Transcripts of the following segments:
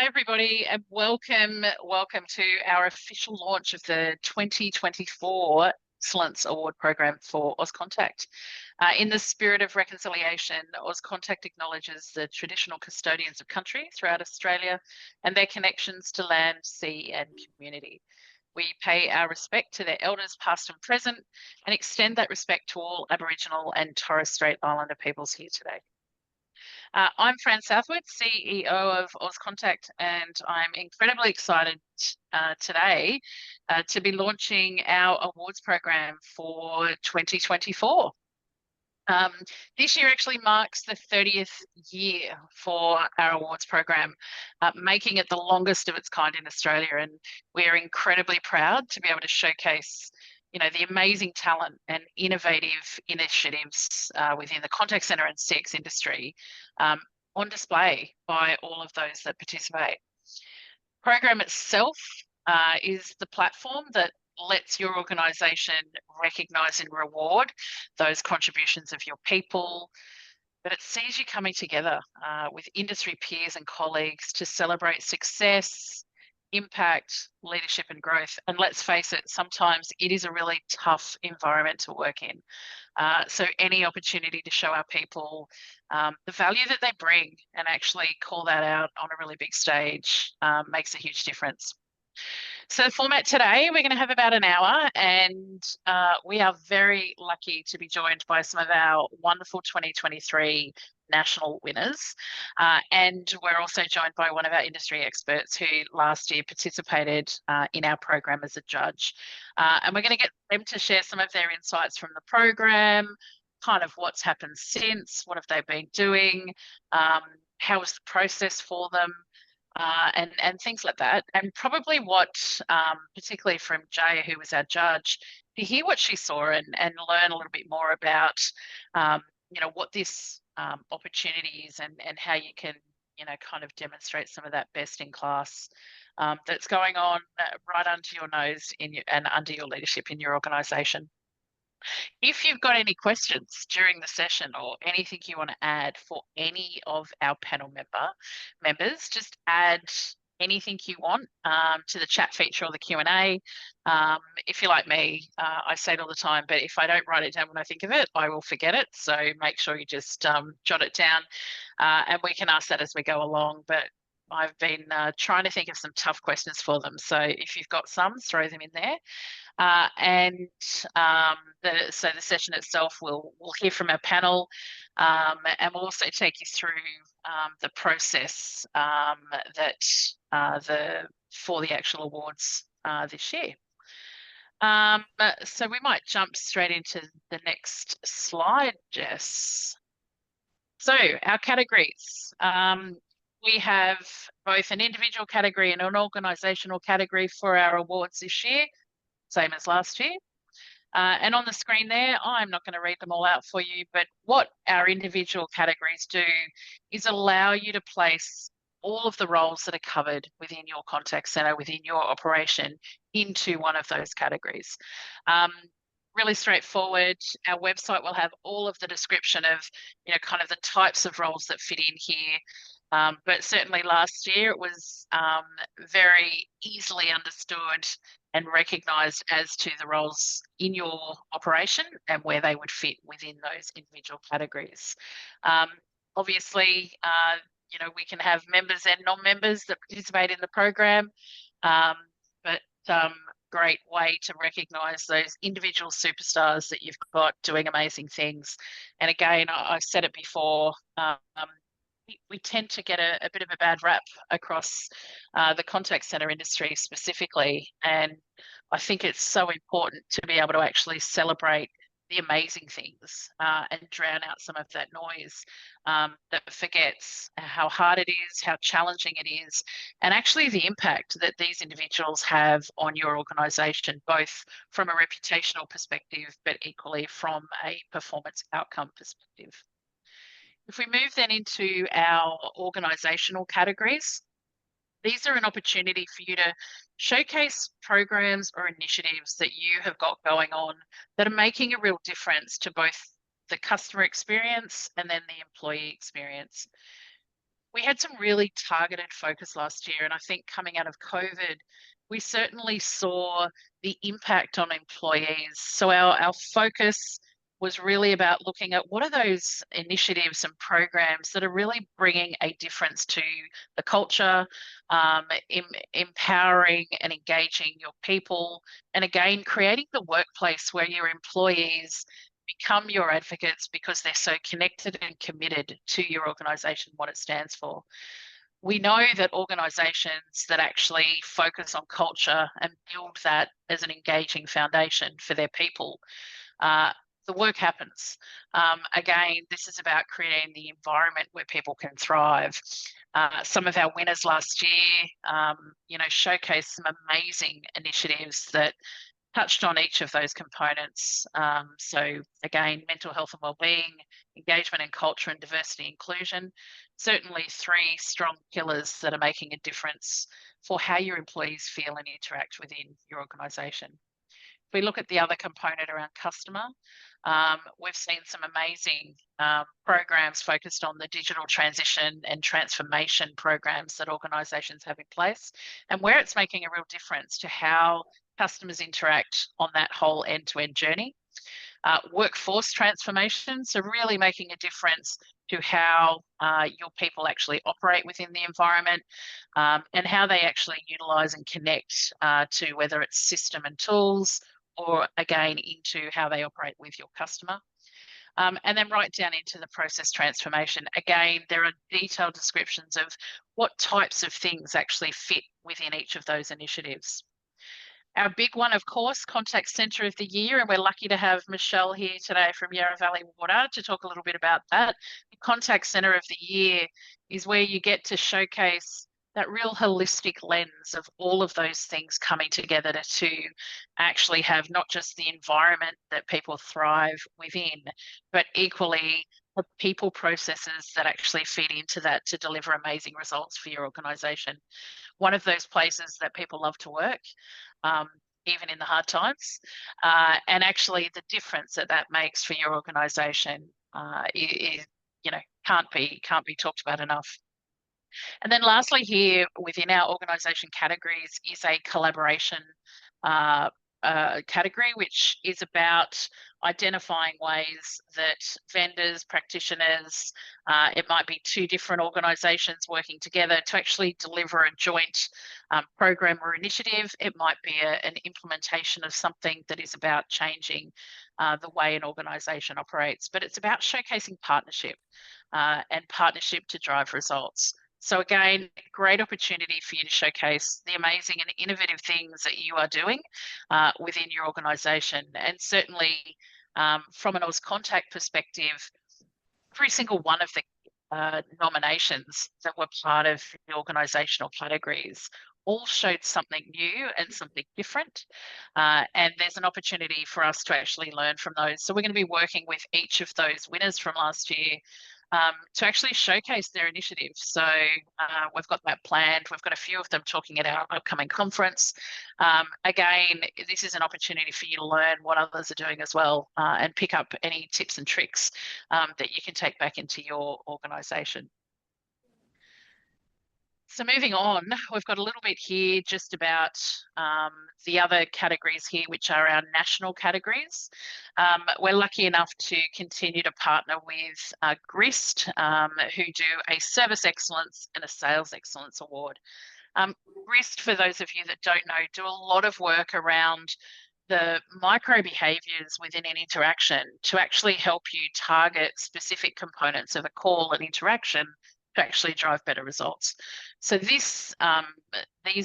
Hi, everybody, and welcome to our official launch of the 2024 Excellence Award Program for Auscontact. In the spirit of reconciliation, Auscontact acknowledges the traditional custodians of country throughout Australia and their connections to land, sea, and community. We pay our respect to their elders, past and present, and extend that respect to all Aboriginal and Torres Strait Islander peoples here today. I'm Fran Southwood, CEO of Auscontact, and I'm incredibly excited today to be launching our awards program for 2024. This year actually marks the 30th year for our awards program, making it the longest of its kind in Australia. And we're incredibly proud to be able to showcase the amazing talent and innovative initiatives within the contact center and CX industry on display by all of those that participate. The program itself is the platform that lets your organisation recognise and reward those contributions of your people, but it sees you coming together with industry peers and colleagues to celebrate success, impact, leadership and growth. And let's face it, sometimes it is a really tough environment to work in. So any opportunity to show our people the value that they bring and actually call that out on a really big stage makes a huge difference. So the format today, we're going to have about an hour, and we are very lucky to be joined by some of our wonderful 2023 national winners. And we're also joined by one of our industry experts who last year participated in our program as a judge. And we're going to get them to share some of their insights from the program, kind of what's happened since, what have they been doing, how was the process for them, and things like that. And probably what, particularly from Jaya, who was our judge, to hear what she saw and learn a little bit more about, what this opportunity is and how you can, kind of demonstrate some of that best in class that's going on right under your nose and under your leadership in your organisation. If you've got any questions during the session or anything you want to add for any of our panel members, just add anything you want to the chat feature or the Q&A. If you're like me, I say it all the time, but if I don't write it down when I think of it, I will forget it. So make sure you just jot it down and we can ask that as we go along. But I've been trying to think of some tough questions for them. So if you've got some, throw them in there. So the session itself, we'll hear from our panel, and we'll also take you through the process for the actual awards this year. So we might jump straight into the next slide, Jess. So our categories. We have both an individual category and an organisational category for our awards this year, same as last year. And on the screen there, I'm not going to read them all out for you, but what our individual categories do is allow you to place all of the roles that are covered within your contact centre, within your operation, into one of those categories. Really straightforward. Our website will have all of the description of, kind of the types of roles that fit in here. But certainly last year it was very easily understood and recognised as to the roles in your operation and where they would fit within those individual categories. Obviously, we can have members and non-members that participate in the program, but great way to recognise those individual superstars that you've got doing amazing things. And again, I've said it before, we tend to get a bit of a bad rap across the contact center industry specifically. And I think it's so important to be able to actually celebrate the amazing things and drown out some of that noise that forgets how hard it is, how challenging it is, and actually the impact that these individuals have on your organisation, both from a reputational perspective, but equally from a performance outcome perspective. If we move then into our organisational categories, these are an opportunity for you to showcase programs or initiatives that you have got going on that are making a real difference to both the customer experience and then the employee experience. We had some really targeted focus last year, and I think coming out of COVID, we certainly saw the impact on employees. So our focus was really about looking at what are those initiatives and programs that are really bringing a difference to the culture, empowering and engaging your people, and again, creating the workplace where your employees become your advocates because they're so connected and committed to your organisation, what it stands for. We know that organisations that actually focus on culture and build that as an engaging foundation for their people, uh, the work happens. Again, this is about creating the environment where people can thrive. Some of our winners last year, showcased some amazing initiatives that touched on each of those components. So again, mental health and wellbeing, engagement and culture, and diversity inclusion, certainly three strong pillars that are making a difference for how your employees feel and interact within your organisation. If we look at the other component around customer, we've seen some amazing programs focused on the digital transition and transformation programs that organisations have in place, and where it's making a real difference to how customers interact on that whole end-to-end journey. Workforce transformation, so really making a difference to how your people actually operate within the environment, and how they actually utilise and connect to whether it's system and tools, or again into how they operate with your customer. And then right down into the process transformation. Again, there are detailed descriptions of what types of things actually fit within each of those initiatives. Our big one, of course, Contact Centre of the Year, and we're lucky to have Michelle here today from Yarra Valley Water to talk a little bit about that. The Contact Centre of the Year is where you get to showcase that real holistic lens of all of those things coming together to actually have not just the environment that people thrive within, but equally the people processes that actually feed into that to deliver amazing results for your organisation. One of those places that people love to work, even in the hard times, and actually the difference that that makes for your organisation is, can't be talked about enough. And then lastly here within our organisation categories is a collaboration category, which is about identifying ways that vendors, practitioners, it might be two different organisations working together to actually deliver a joint program or initiative. It might be an implementation of something that is about changing the way an organisation operates, but it's about showcasing partnership and partnership to drive results. So again, great opportunity for you to showcase the amazing and innovative things that you are doing within your organisation. And certainly from an Auscontact perspective, every single one of the nominations that were part of the organisational categories all showed something new and something different. And there's an opportunity for us to actually learn from those. So we're going to be working with each of those winners from last year to actually showcase their initiatives. So we've got that planned. We've got a few of them talking at our upcoming conference. Again, this is an opportunity for you to learn what others are doing as well, and pick up any tips and tricks that you can take back into your organisation. So moving on, we've got a little bit here just about the other categories here, which are our national categories. We're lucky enough to continue to partner with GRIST, who do a Service Excellence and a Sales Excellence Award. GRIST, for those of you that don't know, do a lot of work around the micro behaviors within an interaction to actually help you target specific components of a call and interaction to actually drive better results. So these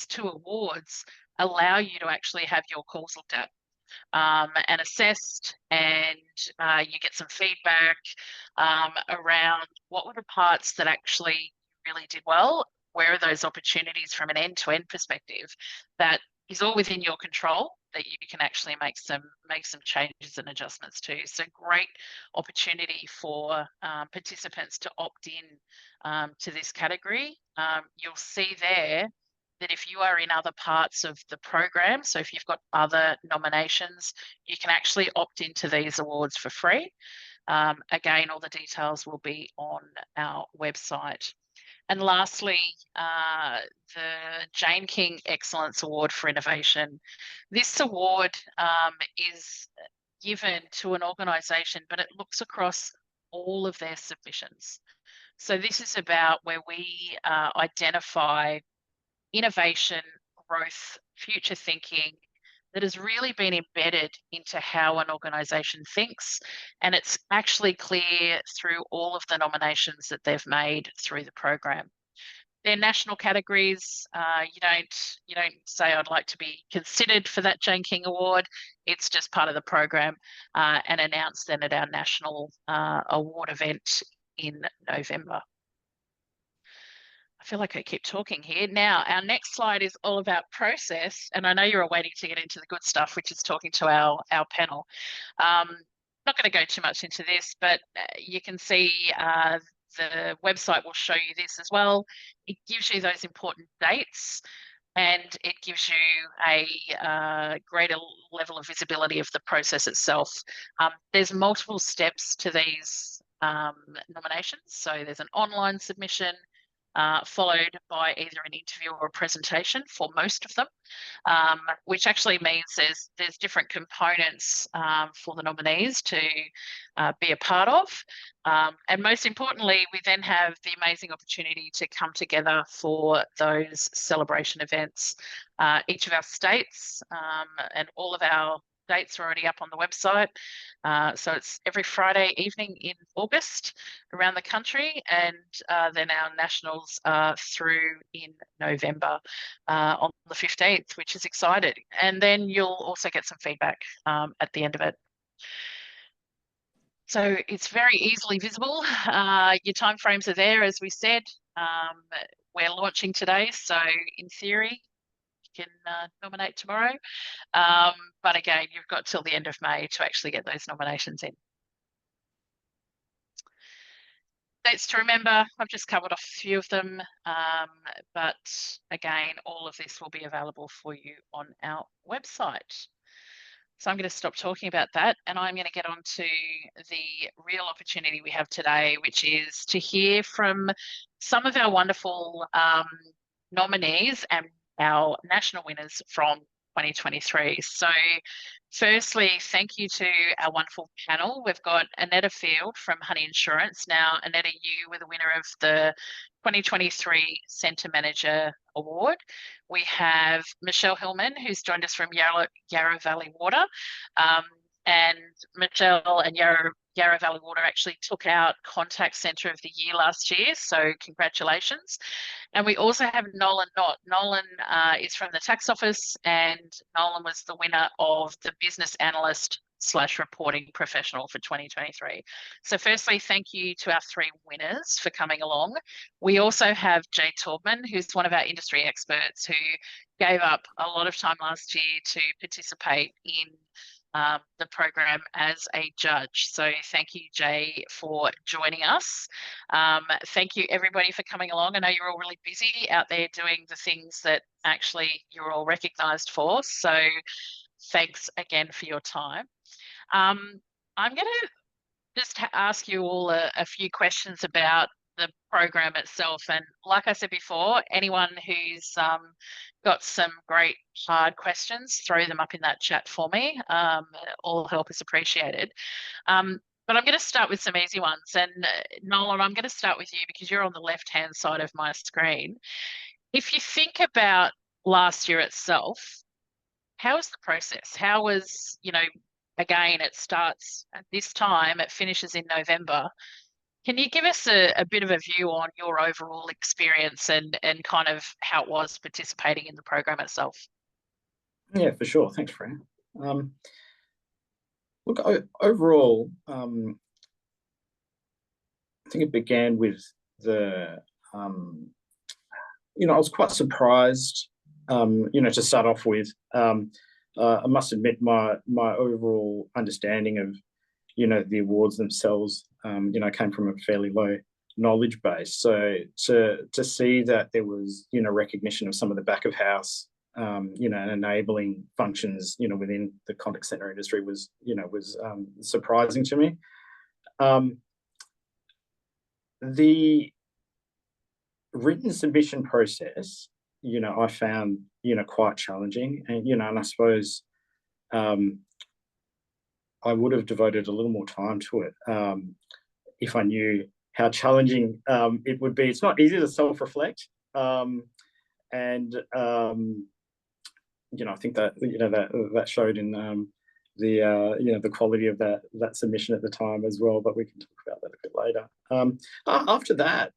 two awards allow you to actually have your calls looked at and assessed, and you get some feedback around what were the parts that actually really did well, where are those opportunities from an end-to-end perspective that is all within your control that you can actually make some changes and adjustments to. So great opportunity for participants to opt in to this category. You'll see there that if you are in other parts of the program, so if you've got other nominations, you can actually opt into these awards for free. Again, all the details will be on our website. And lastly, the Jane King Excellence Award for Innovation. This award is given to an organisation, but it looks across all of their submissions. So this is about where we identify innovation, growth, future thinking that has really been embedded into how an organisation thinks. And it's actually clear through all of the nominations that they've made through the program. They're national categories. You don't say I'd like to be considered for that Jane King Award. It's just part of the program and announced then at our national award event in November. I feel like I keep talking here. Now, our next slide is all about process, and I know you're all waiting to get into the good stuff, which is talking to our panel. Not going to go too much into this, but you can see the website will show you this as well. It gives you those important dates, and it gives you a greater level of visibility of the process itself. There's multiple steps to these nominations. So there's an online submission, followed by either an interview or a presentation for most of them, which actually means there's different components for the nominees to be a part of. And most importantly, we then have the amazing opportunity to come together for those celebration events. Each of our states and all of our dates are already up on the website. So it's every Friday evening in August around the country, and then our nationals are through in November on the 15th, which is exciting. And then you'll also get some feedback at the end of it. So it's very easily visible. Your timeframes are there, as we said. We're launching today, so in theory, you can nominate tomorrow. But again, you've got till the end of May to actually get those nominations in. Dates to remember, I've just covered off a few of them, but again, all of this will be available for you on our website. So I'm going to stop talking about that, and I'm going to get on to the real opportunity we have today, which is to hear from some of our wonderful nominees and our national winners from 2023. So firstly, thank you to our wonderful panel. We've got Annetta Field from Honey Insurance. Now, Annetta, you were the winner of the 2023 Centre Manager Award. We have Michelle Hillman, who's joined us from Yarra Valley Water. And Michelle and Yarra Valley Water actually took out Contact Centre of the Year last year, so congratulations. And we also have Nolan Knott. Nolan is from the tax office, and Nolan was the winner of the Business Analyst / Reporting Professional for 2023. So firstly, thank you to our three winners for coming along. We also have Jay Taubman, who's one of our industry experts who gave up a lot of time last year to participate in the program as a judge. So thank you, Jay, for joining us. Thank you, everybody, for coming along. I know you're all really busy out there doing the things that actually you're all recognised for. So thanks again for your time. I'm going to just ask you all a few questions about the program itself. And like I said before, anyone who's got some great hard questions, throw them up in that chat for me. All help is appreciated. But I'm going to start with some easy ones. And Nolan, I'm going to start with you because you're on the left-hand side of my screen. If you think about last year itself, how was the process? How was, again, it starts at this time, it finishes in November. Can you give us a bit of a view on your overall experience and kind of how it was participating in the program itself? Yeah, for sure. Thanks, Fran. Look, overall, I think it began with I was quite surprised, to start off with. I must admit my overall understanding of, the awards themselves, came from a fairly low knowledge base. So to see that there was, recognition of some of the back of house, and enabling functions, within the contact center industry was surprising to me. written submission process, I found, quite challenging. And, and I suppose I would have devoted a little more time to it if I knew how challenging it would be. It's not easy to self-reflect. And I think that that showed in the quality of that submission at the time as well. But we can talk about that a bit later. After that,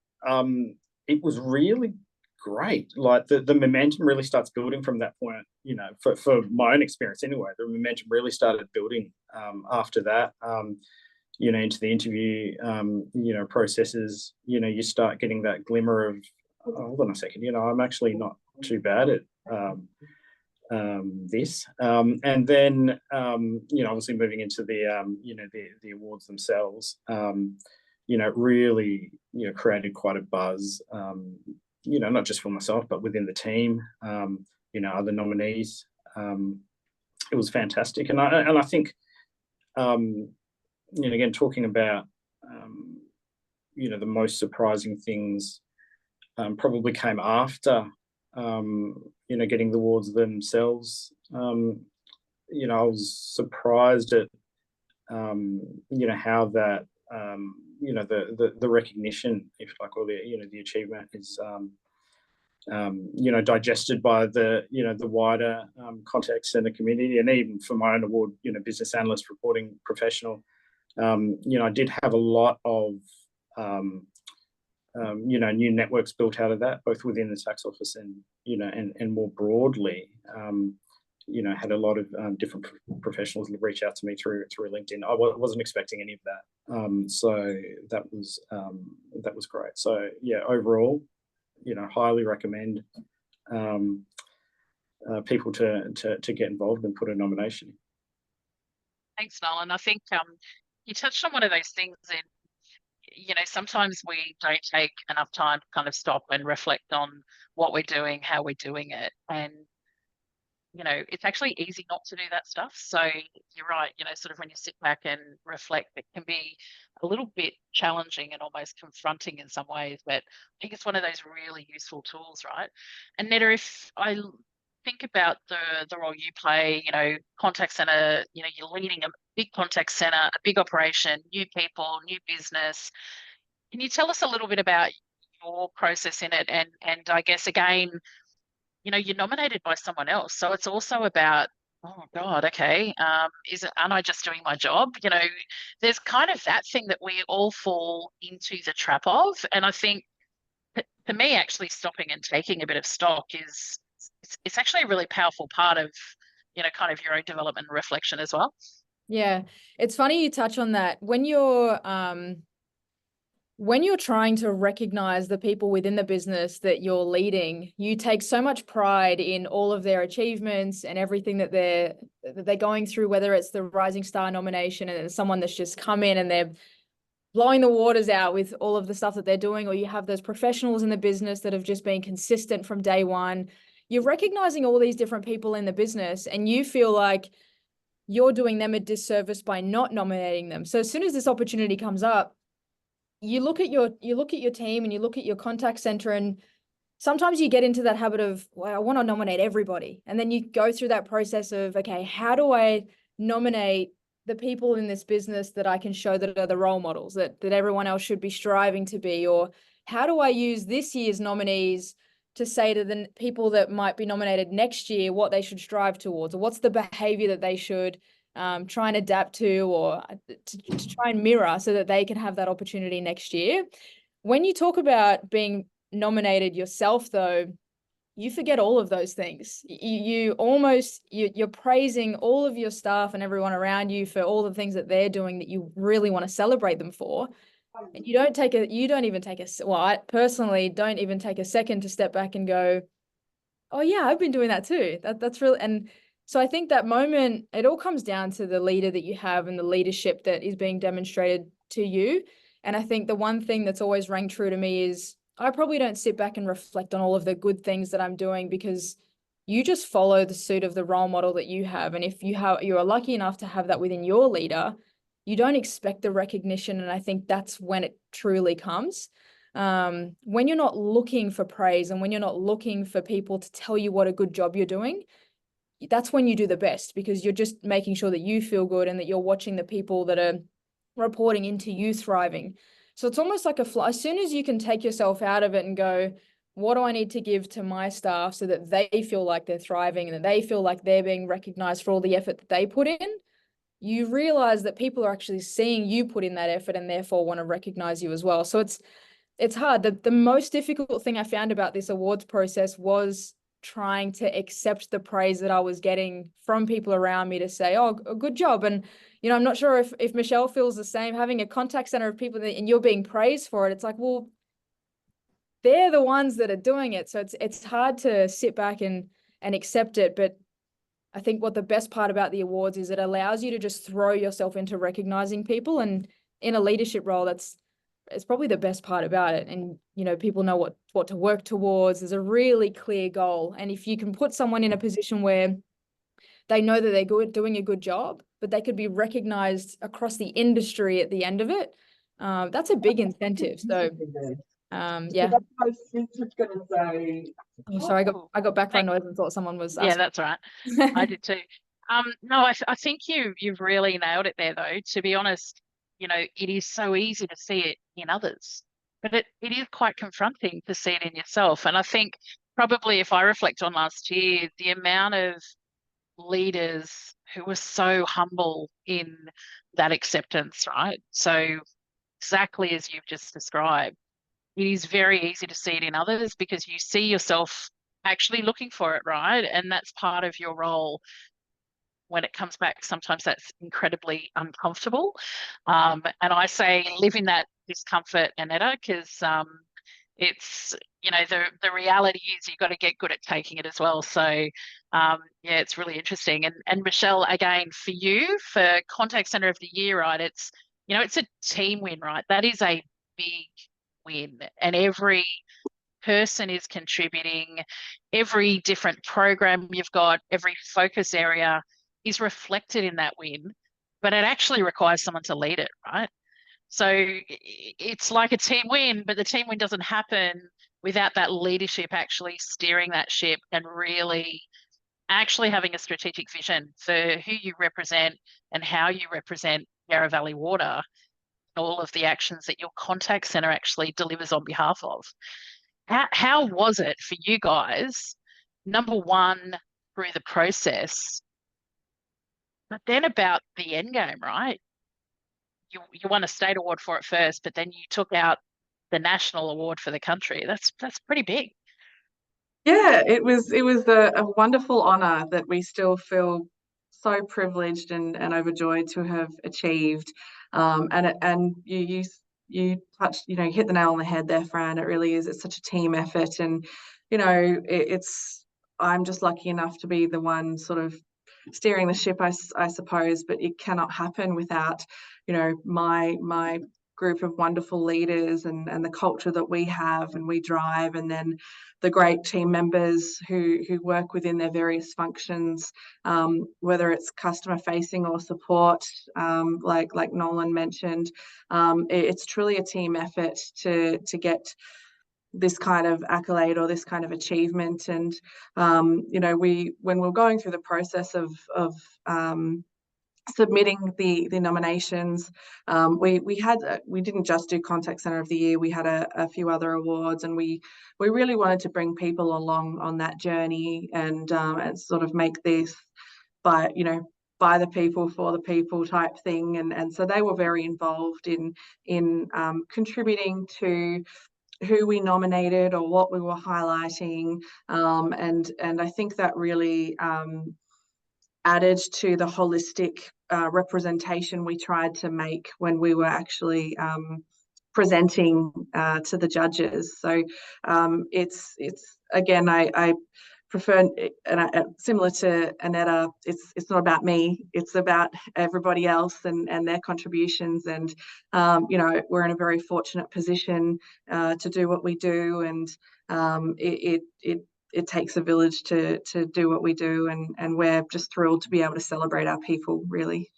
it was really great. Like the momentum really starts building from that point. For my own experience anyway, the momentum really started building after that. Into the interview, processes. You start getting that glimmer of, oh, hold on a second. I'm actually not too bad at this, and then obviously moving into the awards themselves, really created quite a buzz, not just for myself but within the team, other nominees. It was fantastic, and I think again, talking about the most surprising things probably came after getting the awards themselves. I was surprised at how that the recognition, if you like, or the achievement is digested by the wider contact center community, and even for my own award, business analyst reporting professional. I did have a lot of new networks built out of that, both within the tax office and and more broadly. Had a lot of different professionals reach out to me through LinkedIn. I wasn't expecting any of that, so that was great. So yeah, overall, highly recommend people to get involved and put a nomination in. Thanks, Nolan. I think you touched on one of those things in, sometimes we don't take enough time to kind of stop and reflect on what we're doing, how we're doing it. And, it's actually easy not to do that stuff. So you're right, sort of when you sit back and reflect, it can be a little bit challenging and almost confronting in some ways, but I think it's one of those really useful tools, right? And Netta, if I think about the role you play, contact center, you're leading a big contact center, a big operation, new people, new business. Can you tell us a little bit about your process in it? And I guess, again, you're nominated by someone else. So it's also about, oh God, okay, aren't I just doing my job? There's kind of that thing that we all fall into the trap of. And I think for me, actually stopping and taking a bit of stock is, it's actually a really powerful part of, kind of your own development and reflection as well. Yeah, it's funny you touch on that. When you're trying to recognize the people within the business that you're leading, you take so much pride in all of their achievements and everything that they're going through, whether it's the Rising Star nomination and it's someone that's just come in and they're blowing the waters out with all of the stuff that they're doing, or you have those professionals in the business that have just been consistent from day one. You're recognizing all these different people in the business and you feel like you're doing them a disservice by not nominating them. So as soon as this opportunity comes up, you look at your team and you look at your contact center, and sometimes you get into that habit of, well, I want to nominate everybody. And then you go through that process of, okay, how do I nominate the people in this business that I can show that are the role models that everyone else should be striving to be? Or how do I use this year's nominees to say to the people that might be nominated next year what they should strive towards, or what's the behavior that they should try and adapt to, or to try and mirror so that they can have that opportunity next year. When you talk about being nominated yourself, though, you forget all of those things. You're praising all of your staff and everyone around you for all the things that they're doing that you really want to celebrate them for. And I personally don't even take a second to step back and go, oh yeah, I've been doing that too. That's really, and so I think that moment, it all comes down to the leader that you have and the leadership that is being demonstrated to you. And I think the one thing that's always rang true to me is I probably don't sit back and reflect on all of the good things that I'm doing, because you just follow the suit of the role model that you have. And if you are lucky enough to have that within your leader, you don't expect the recognition. And I think that's when it truly comes. when you're not looking for praise and when you're not looking for people to tell you what a good job you're doing, that's when you do the best, because you're just making sure that you feel good and that you're watching the people that are reporting into you thriving. So it's almost like as soon as you can take yourself out of it and go, what do I need to give to my staff so that they feel like they're thriving and that they feel like they're being recognized for all the effort that they put in, you realize that people are actually seeing you put in that effort and therefore want to recognize you as well. So it's hard. The most difficult thing I found about this awards process was trying to accept the praise that I was getting from people around me to say, oh, good job. And, you know, I'm not sure if Michelle feels the same, having a contact center of people and you're being praised for it. It's like, well, they're the ones that are doing it. So it's hard to sit back and accept it. But I think what the best part about the awards is it allows you to just throw yourself into recognizing people, and in a leadership role, it's probably the best part about it. And, you know, people know what to work towards. There's a really clear goal. And if you can put someone in a position where they know that they're doing a good job, but they could be recognized across the industry at the end of it, that's a big incentive. So, yeah. That's what I was just going to say. Oh, sorry, I got background noise and thought someone was asking. Yeah, that's right. I did too. No, I think you've really nailed it there, though. To be honest, you know, it is so easy to see it in others, but it is quite confronting to see it in yourself. And I think probably if I reflect on last year, the amount of leaders who were so humble in that acceptance, right? So exactly as you've just described, it is very easy to see it in others because you see yourself actually looking for it, right? And that's part of your role. When it comes back, sometimes that's incredibly uncomfortable. And I say live in that discomfort, Annetta, because it's, you know, the reality is you've got to get good at taking it as well. So yeah, it's really interesting. And Michelle, again, for you, for Contact Center of the Year, right, it's, you know, it's a team win, right? That is a big win, and every person is contributing. Every different program you've got, every focus area is reflected in that win, but it actually requires someone to lead it, right? So it's like a team win, but the team win doesn't happen without that leadership actually steering that ship and really actually having a strategic vision for who you represent and how you represent Yarra Valley Water, all of the actions that your contact center actually delivers on behalf of. How was it for you guys, number one, through the process, but then about the end game, right? You won a state award for it first, but then you took out the national award for the country. That's pretty big. Yeah, it was a wonderful honor that we still feel so privileged and overjoyed to have achieved. And you touched, you know, hit the nail on the head there, Fran. It really is. It's such a team effort, and you know, I'm just lucky enough to be the one sort of steering the ship, I suppose. But it cannot happen without, you know, my group of wonderful leaders and the culture that we have and we drive, and then the great team members who work within their various functions, whether it's customer facing or support, like Nolan mentioned. It's truly a team effort to get this kind of accolade or this kind of achievement. And you know, when we're going through the process of submitting the nominations, we didn't just do Contact Center of the Year. We had a few other awards, and we really wanted to bring people along on that journey and sort of make this by the people for the people type thing. And so they were very involved in contributing to who we nominated or what we were highlighting, and I think that really added to the holistic representation we tried to make when we were actually presenting to the judges. So it's again, I prefer, and similar to Annetta, it's not about me, it's about everybody else and their contributions. And you know, we're in a very fortunate position to do what we do, and it takes a village to do what we do, and we're just thrilled to be able to celebrate our people, really.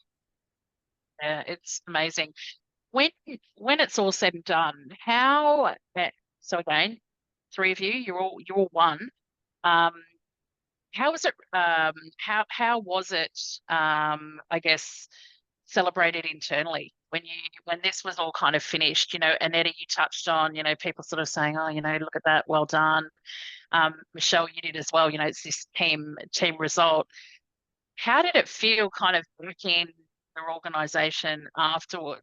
Yeah, it's amazing. when it's all said and done, how so again, three of you, you're all one. How was it how was it I guess celebrated internally when this was all kind of finished? Annetta, you touched on, people sort of saying, oh, look at that, well done. Michelle, you did as well, it's this team result. How did it feel kind of back in your organization afterward?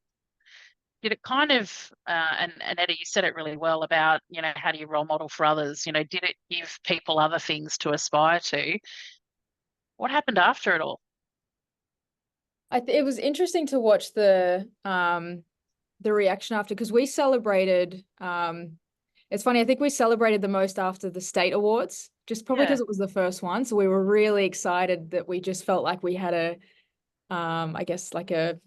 Did it kind of, and Annetta, you said it really well about, how do you role model for others? Did it give people other things to aspire to? What happened after it all? It was interesting to watch the reaction after, because we celebrated. It's funny, I think we celebrated the most after the state awards, just probably because it was the first one. So we were really excited that we just felt like we had I guess like a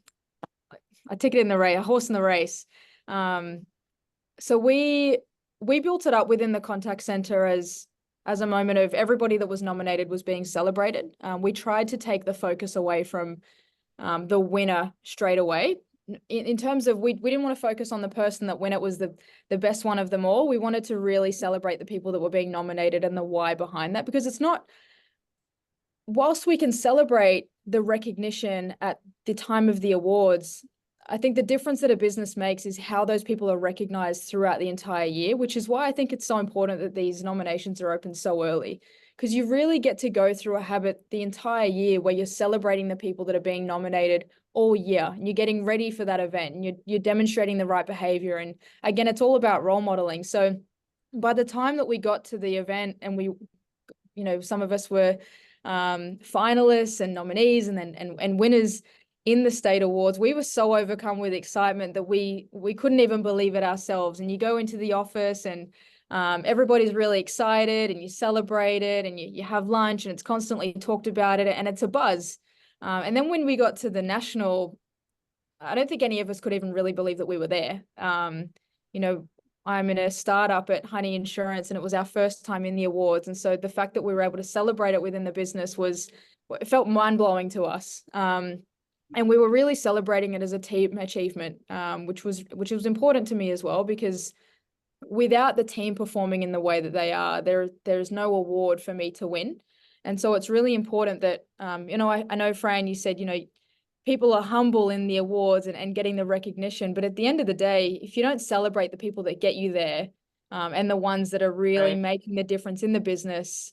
ticket in the race, a horse in the race. So we built it up within the contact center as a moment of everybody that was nominated was being celebrated. We tried to take the focus away from the winner straight away. In terms of, we didn't want to focus on the person that when it was the best one of them all. We wanted to really celebrate the people that were being nominated and the why behind that, because it's not, whilst we can celebrate the recognition at the time of the awards, I think the difference that a business makes is how those people are recognized throughout the entire year, which is why I think it's so important that these nominations are open so early, because you really get to go through a habit the entire year where you're celebrating the people that are being nominated all year, and you're getting ready for that event, and you're demonstrating the right behavior. And again, it's all about role modeling. So by the time that we got to the event, and we, some of us were finalists and nominees and winners in the state awards, we were so overcome with excitement that we couldn't even believe it ourselves. And you go into the office and everybody's really excited, and you celebrate it, and you have lunch, and it's constantly talked about it, and it's a buzz. And then when we got to the national, I don't think any of us could even really believe that we were there. I'm in a startup at Honey Insurance, and it was our first time in the awards. And so the fact that we were able to celebrate it within the business it felt mind-blowing to us. And we were really celebrating it as a team achievement, which was important to me as well, because without the team performing in the way that they are, there's no award for me to win. And so it's really important that, I know, Fran, you said, people are humble in the awards and getting the recognition. But at the end of the day, if you don't celebrate the people that get you there, and the ones that are really making the difference in the business,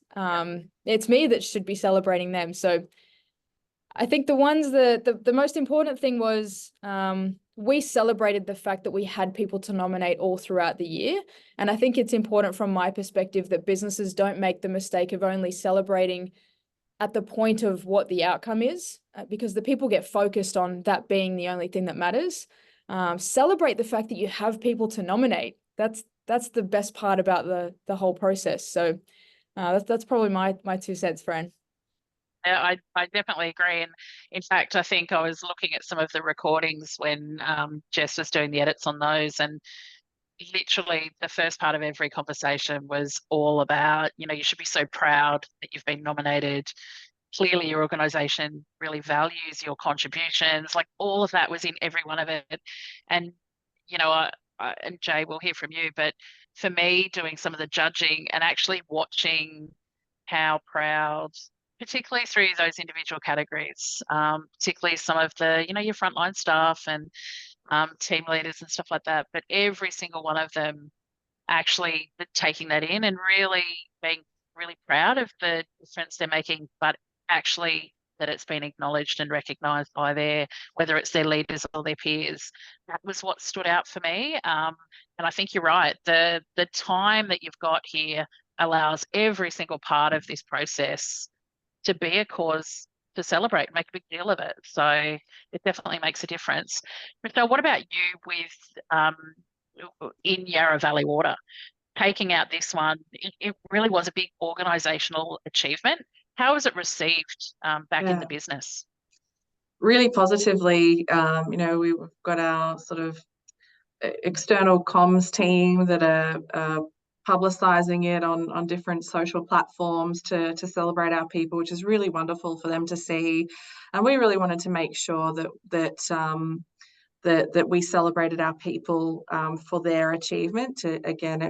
it's me that should be celebrating them. So I think the ones that the most important thing was, we celebrated the fact that we had people to nominate all throughout the year. And I think it's important from my perspective that businesses don't make the mistake of only celebrating at the point of what the outcome is, because the people get focused on that being the only thing that matters. Celebrate the fact that you have people to nominate. That's the best part about the whole process. So that's probably my 2 cents, Fran. Yeah, I definitely agree. And in fact, I think I was looking at some of the recordings when Jess was doing the edits on those, and literally the first part of every conversation was all about, you should be so proud that you've been nominated. Clearly your organization really values your contributions. Like, all of that was in every one of it. And, and Jay, we'll hear from you, but for me, doing some of the judging and actually watching how proud, particularly through those individual categories, particularly some of the, your frontline staff and team leaders and stuff like that, but every single one of them actually taking that in and really being really proud of the difference they're making, but actually that it's been acknowledged and recognised by whether it's their leaders or their peers. That was what stood out for me. And I think you're right. The time that you've got here allows every single part of this process to be a cause to celebrate, make a big deal of it. So it definitely makes a difference. Michelle, what about you with in Yarra Valley Water? Taking out this one, it really was a big organisational achievement. How was it received back in the business? Really positively. We've got our sort of external comms team that are publicising it on different social platforms to celebrate our people, which is really wonderful for them to see. And we really wanted to make sure that that we celebrated our people for their achievement. Again,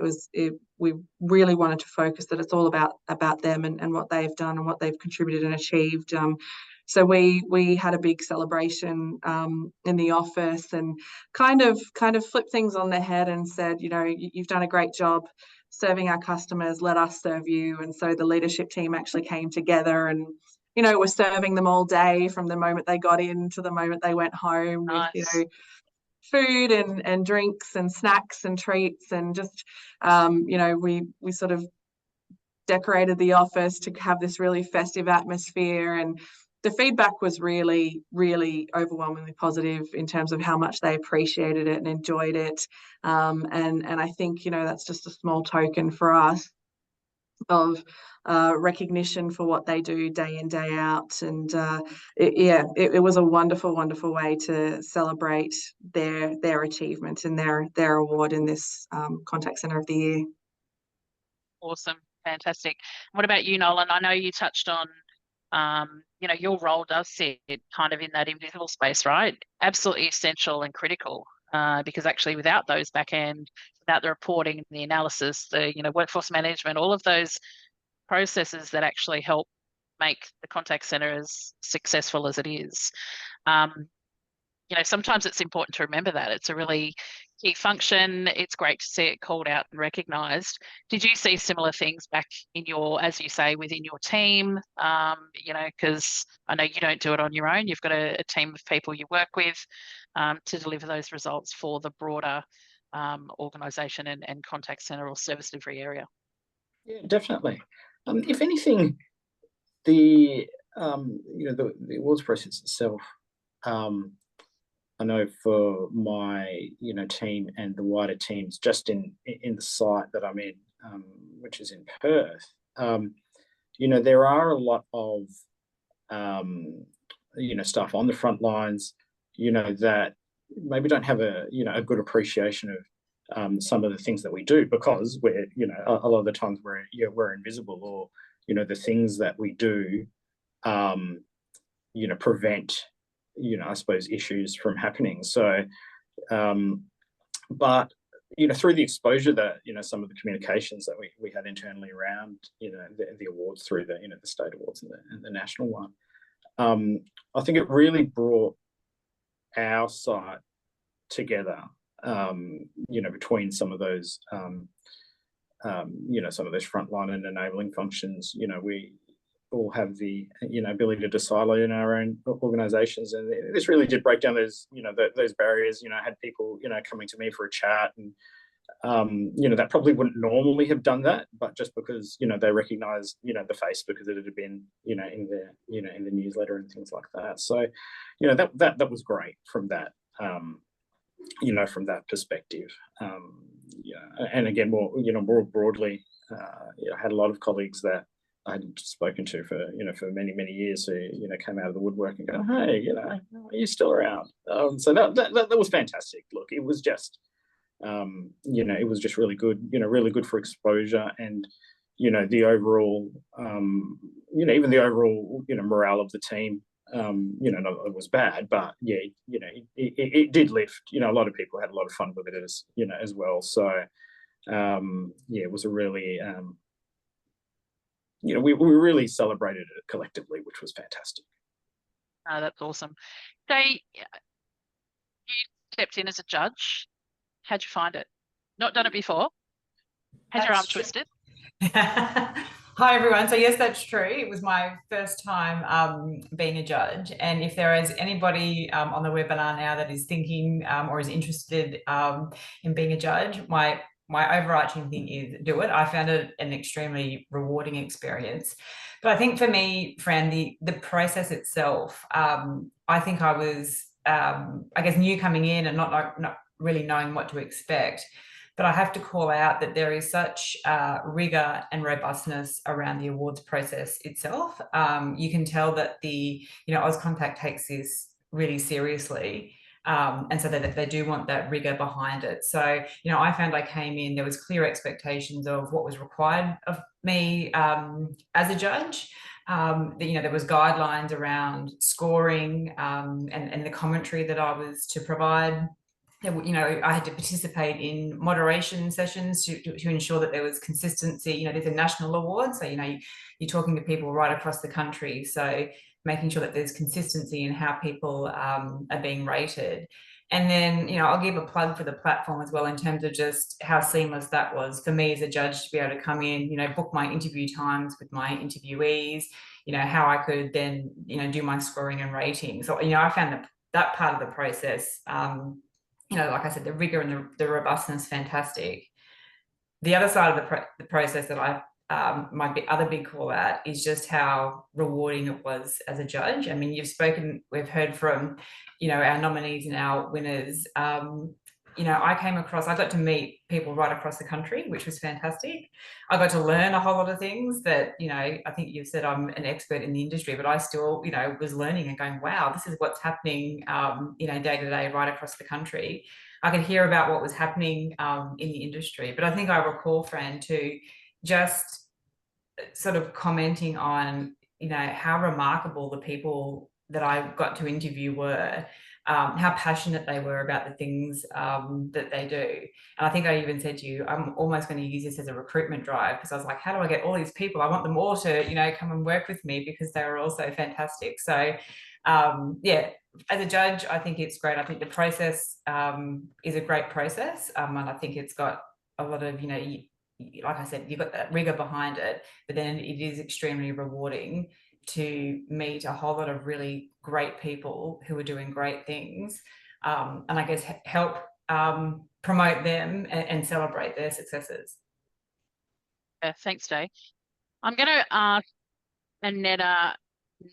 we really wanted to focus that it's all about them and what they've done and what they've contributed and achieved. So we had a big celebration in the office, and kind of flipped things on their head and said, you know, you've done a great job serving our customers, let us serve you. And so the leadership team actually came together and, you know, we're serving them all day from the moment they got in to the moment they went home with, Nice. you know, food and drinks and snacks and treats, and just you know, we sort of decorated the office to have this really festive atmosphere, and the feedback was really, really overwhelmingly positive in terms of how much they appreciated it and enjoyed it. And I think, you know, that's just a small token for us of recognition for what they do day in, day out. And it was a wonderful, wonderful way to celebrate their achievement and their award in this Contact Centre of the Year. Awesome. Fantastic. What about you, Nolan? I know you touched on, you know, your role does sit kind of in that invisible space, right? Absolutely essential and critical, because actually without those back end, without the reporting, the analysis, the, you know, workforce management, all of those processes that actually help make the contact center as successful as it is. You know, sometimes it's important to remember that it's a really key function. It's great to see it called out and recognised. Did you see similar things back in your, as you say, within your team? You know, because I know you don't do it on your own. You've got a team of people you work with to deliver those results for the broader organisation and contact centre or service delivery area. Yeah, definitely. If anything, you know, the awards process itself, I know for my, you know, team and the wider teams just in the site that I'm in, which is in Perth, you know, there are a lot of, you know, staff on the front lines, you know, that maybe don't have a, you know, a good appreciation of some of the things that we do, because we're, you know, a lot of the times we're invisible, or, you know, the things that we do, you know, prevent, you know, I suppose, issues from happening. So, but, you know, through the exposure that, you know, some of the communications that we had internally around, you know, the awards through the, you know, the state awards and the national one, I think it really brought our site together, you know, between some of those, you know, some of those frontline and enabling functions. You know, we all have the, you know, ability to silo in our own organizations, and this really did break down those, you know, those barriers. You know, I had people, you know, coming to me for a chat, and you know, that probably wouldn't normally have done that, but just because, you know, they recognized, you know, the face because it had been, you know, in the, you know, in the newsletter and things like that. So, you know, that was great from that, you know, from that perspective. Yeah, and again, more, you know, more broadly, you know, I had a lot of colleagues that I had spoken to for, you know, for many, many years, who, you know, came out of the woodwork and go, hey, you know, are you still around? So that was fantastic. Look, it was just, you know, it was just really good, you know, really good for exposure, and, you know, the overall, you know, even the overall, you know, morale of the team, you know, not that it was bad, but yeah, you know, it did lift. You know, a lot of people had a lot of fun with it, as, you know, as well. So, yeah, it was a really, you know, we really celebrated it collectively, which was fantastic. Oh, that's awesome. So you stepped in as a judge. How'd you find it? Not done it before? Had your arm twisted? Hi everyone. So yes, that's true. It was my first time being a judge, and if there is anybody on the webinar now that is thinking or is interested in being a judge, my overarching thing is do it. I found it an extremely rewarding experience. But I think for me, Fran, the process itself, I think I was, I guess, new coming in and not really knowing what to expect. But I have to call out that there is such rigor and robustness around the awards process itself. You can tell that Auscontact takes this really seriously. And so that they do want that rigor behind it. So, you know, I found I came in, there was clear expectations of what was required of me as a judge. You know, there was guidelines around scoring and the commentary that I was to provide. you know, I had to participate in moderation sessions to ensure that there was consistency. You know, there's a national award, so, you know, you're talking to people right across the country. So making sure that there's consistency in how people are being rated. And then, you know, I'll give a plug for the platform as well in terms of just how seamless that was for me as a judge to be able to come in, you know, book my interview times with my interviewees, you know, how I could then, you know, do my scoring and rating. So, you know, I found that part of the process, you know, like I said, the rigor and the robustness, fantastic. The other side of the process that other big call out is just how rewarding it was as a judge. I mean, we've heard from, you know, our nominees and our winners. You know, I got to meet people right across the country, which was fantastic. I got to learn a whole lot of things that, you know, I think you've said I'm an expert in the industry, but I still, you know, was learning and going, wow, this is what's happening, you know, day to day right across the country. I could hear about what was happening in the industry, but I think I recall, Fran, too, just sort of commenting on, you know, how remarkable the people that I got to interview were, how passionate they were about the things that they do. And I think I even said to you, I'm almost going to use this as a recruitment drive, because I was like, how do I get all these people? I want them all to, you know, come and work with me because they were all so fantastic. So yeah, as a judge, I think it's great. I think the process is a great process, and I think it's got a lot of, you know, like I said, you've got that rigor behind it, but then it is extremely rewarding to meet a whole lot of really great people who are doing great things, and I guess help promote them and celebrate their successes. Thanks, Dave. I'm going to ask Annetta,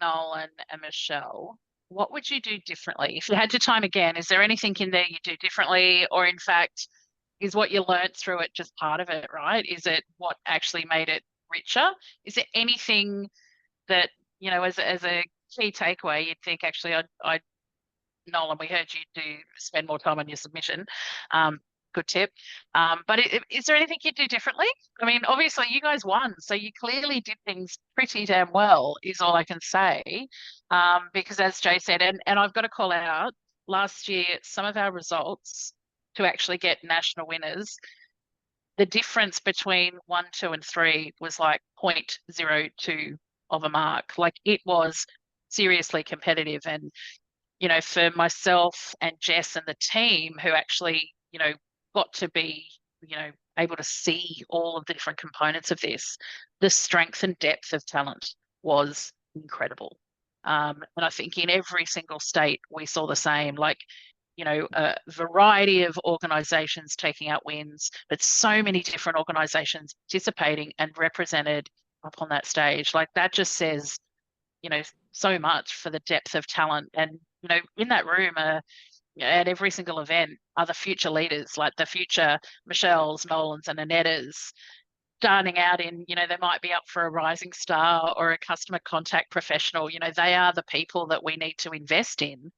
Nolan, and Michelle, what would you do differently if you had your time again? Is there anything in there you do differently, or in fact, is what you learnt through it just part of it, right? Is it what actually made it richer? Is there anything that, you know, as a key takeaway, you'd think actually, Nolan, we heard you do spend more time on your submission. Good tip. But is there anything you'd do differently? I mean, obviously you guys won, so you clearly did things pretty damn well, is all I can say. Because as Jay said, and I've got to call out, last year, some of our results to actually get national winners, the difference between 1, 2, and 3 was like 0.02 of a mark. Like, it was seriously competitive. And, you know, for myself and Jess and the team who actually, you know, got to be, you know, able to see all of the different components of this, the strength and depth of talent was incredible. And I think in every single state we saw the same, like, you know, a variety of organisations taking out wins, but so many different organisations participating and represented up on that stage. Like, that just says, you know, so much for the depth of talent. And, you know, in that room at every single event are the future leaders, like the future Michelle's, Nolan's, and Annettas, starting out in, you know, they might be up for a rising star or a customer contact professional. You know, they are the people that we need to invest in,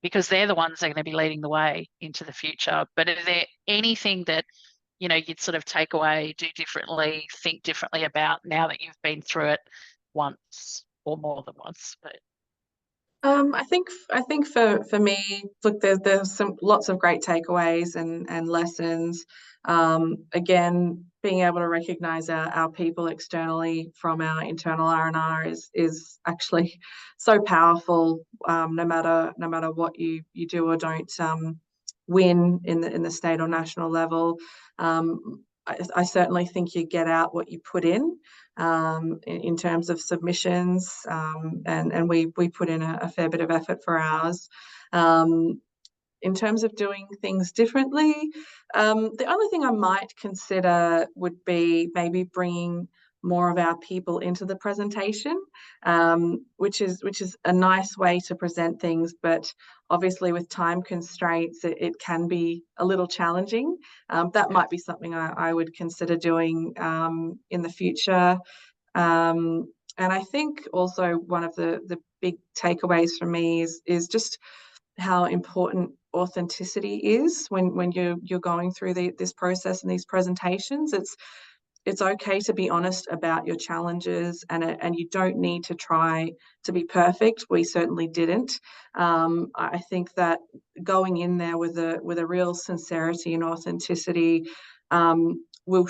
because they're the ones that are going to be leading the way into the future. But is there anything that, you know, you'd sort of take away, do differently, think differently about now that you've been through it once or more than once? But I think for me, look, there's lots of great takeaways and lessons. Again, being able to recognise our people externally from our internal R&R is actually so powerful. No matter what you do or don't win in the state or national level, I certainly think you get out what you put in terms of submissions, and we put in a fair bit of effort for ours. In terms of doing things differently, the only thing I might consider would be maybe bringing more of our people into the presentation, which is a nice way to present things, but obviously with time constraints, it can be a little challenging. That might be something I would consider doing in the future. And I think also one of the big takeaways for me is just how important authenticity is when you're going through this process and these presentations. it's okay to be honest about your challenges, and you don't need to try to be perfect. We certainly didn't. I think that going in there with a real sincerity and authenticity will